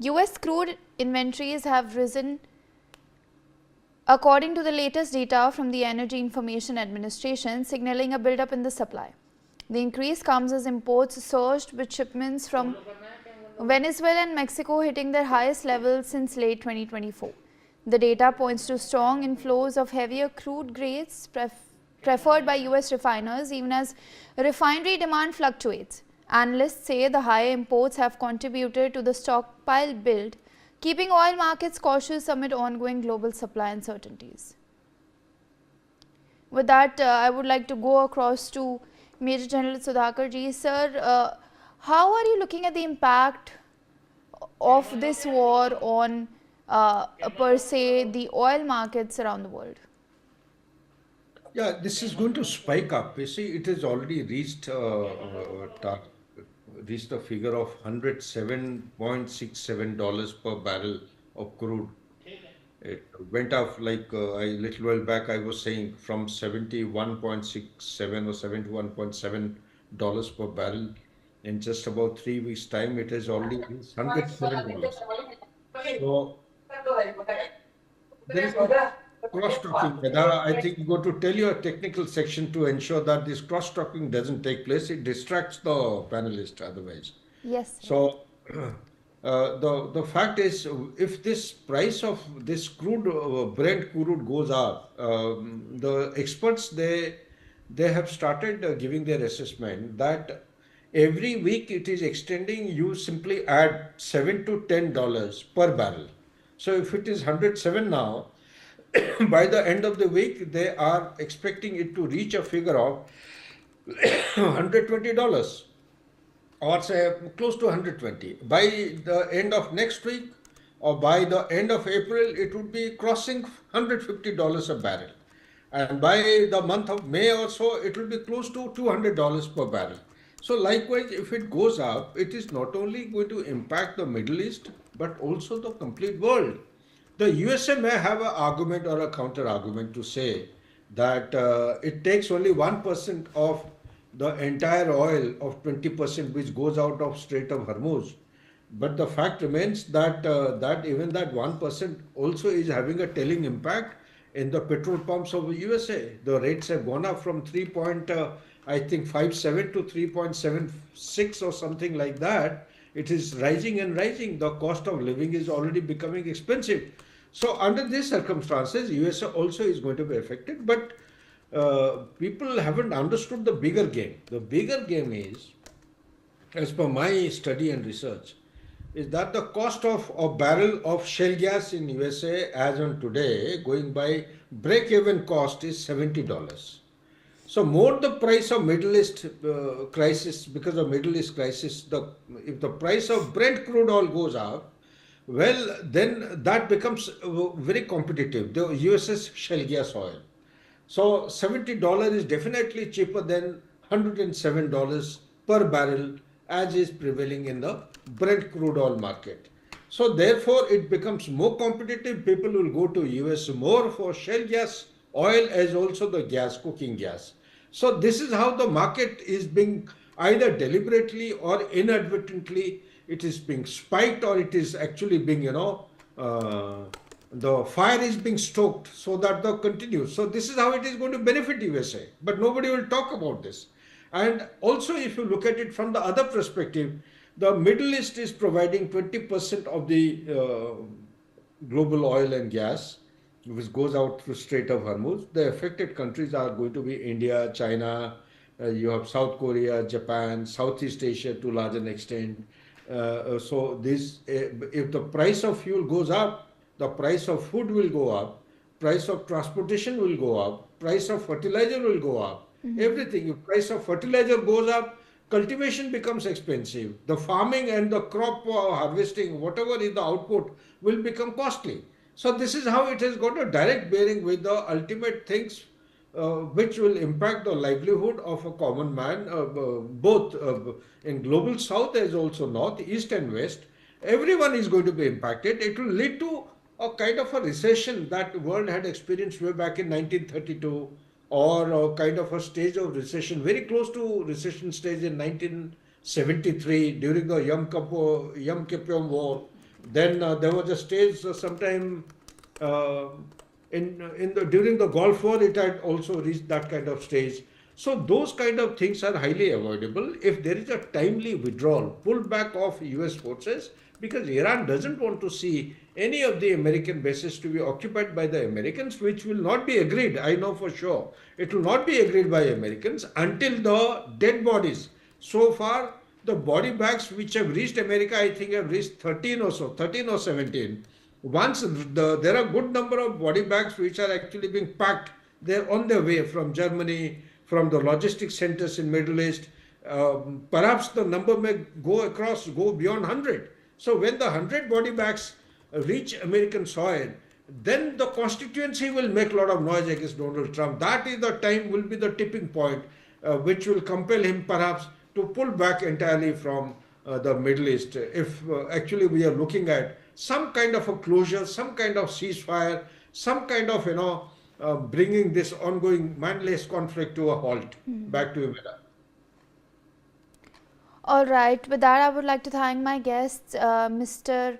US crude inventories have risen according to the latest data from the Energy Information Administration, signaling a buildup in the supply. The increase comes as imports surged, with shipments from Venezuela and Mexico hitting their highest levels since late 2024. The data points to strong inflows of heavier crude grades preferred by US refiners, even as refinery demand fluctuates. Analysts say the higher imports have contributed to the stockpile build, keeping oil markets cautious amid ongoing global supply uncertainties. With that, I would like to go across to Major General Sudhakar ji. Sir, how are you looking at the impact of this war on per se the oil markets around the world? Yeah, this is going to spike up. You see, it has already reached a figure of $107.67 per barrel of crude. It went up like a little while back. I was saying from 71.67 or $71.7 per barrel. In just about 3 weeks' time, it has already reached $107. So there is a cross-talking. Vedha, I think you got to tell your technical section to ensure that this cross-talking doesn't take place. It distracts the panelist otherwise. Yes, sir. So the fact is, if this price of this crude, Brent crude goes up, the experts they have started giving their assessment that every week it is extending. You simply add $7 to $10 per barrel. So if it is 107 now, by the end of the week, they are expecting it to reach a figure of $120 or say close to 120. By the end of next week or by the end of April, it would be crossing $150 a barrel. And by the month of May or so, it will be close to $200 per barrel. So likewise, if it goes up, it is not only going to impact the Middle East, but also the complete world. The USA may have an argument or a counter argument to say that it takes only 1% of the entire oil of 20% which goes out of Strait of Hormuz. But the fact remains that that even that 1% also is having a telling impact in the petrol pumps of the USA. The rates have gone up from 3 point, I think 57 to 3.76 or something like that. It is rising and rising. The cost of living is already becoming expensive. So under these circumstances, USA also is going to be affected. But people haven't understood the bigger game. The bigger game is, as per my study and research, is that the cost of a barrel of shale gas in USA as on today, going by break-even cost, is $70. So more the price of Middle East crisis, because of Middle East crisis, if the price of Brent crude oil goes up, well, then that becomes very competitive. The US's shale gas oil. So $70 is definitely cheaper than $107 per barrel as is prevailing in the Brent crude oil market. So therefore it becomes more competitive. People will go to US more for shale gas oil as also the gas, cooking gas. So this is how the market is being either deliberately or inadvertently it is being spiked or it is actually being, the fire is being stoked so that the continues. So this is how it is going to benefit USA. But nobody will talk about this. And also, if you look at it from the other perspective, the Middle East is providing 20% of the global oil and gas, which goes out through Strait of Hormuz. The affected countries are going to be India, China, you have South Korea, Japan, Southeast Asia to a large extent. So this, if the price of fuel goes up, the price of food will go up, price of transportation will go up, price of fertilizer will go up. Everything. If price of fertilizer goes up, cultivation becomes expensive. The farming and the crop harvesting, whatever is the output, will become costly. So this is how it has got a direct bearing with the ultimate things which will impact the livelihood of a common man, both in global south as also north, east and west. Everyone is going to be impacted. It will lead to a kind of a recession that the world had experienced way back in 1932, or a kind of a stage of recession, very close to recession stage in 1973 during the Yom Kippur War, Then there was a stage sometime uh, during the Gulf War, it had also reached that kind of stage. So those kind of things are highly avoidable if there is a timely withdrawal, pullback of US forces, because Iran doesn't want to see any of the American bases to be occupied by the Americans, which will not be agreed. I know for sure. It will not be agreed by Americans until the dead bodies. So far, the body bags which have reached America, I think have reached 13 or so, 13 or 17. Once there are good number of body bags which are actually being packed, they're on their way from Germany, from the logistics centers in Middle East. Perhaps the number may go beyond 100. So when the 100 body bags reach American soil, then the constituency will make a lot of noise against Donald Trump. That is the time, will be the tipping point, which will compel him perhaps to pull back entirely from the Middle East. If actually we are looking at some kind of a closure, some kind of ceasefire, some kind of, bringing this ongoing mindless conflict to a halt. Back to you, Mira. All right, with that, I would like to thank my guests, Mr.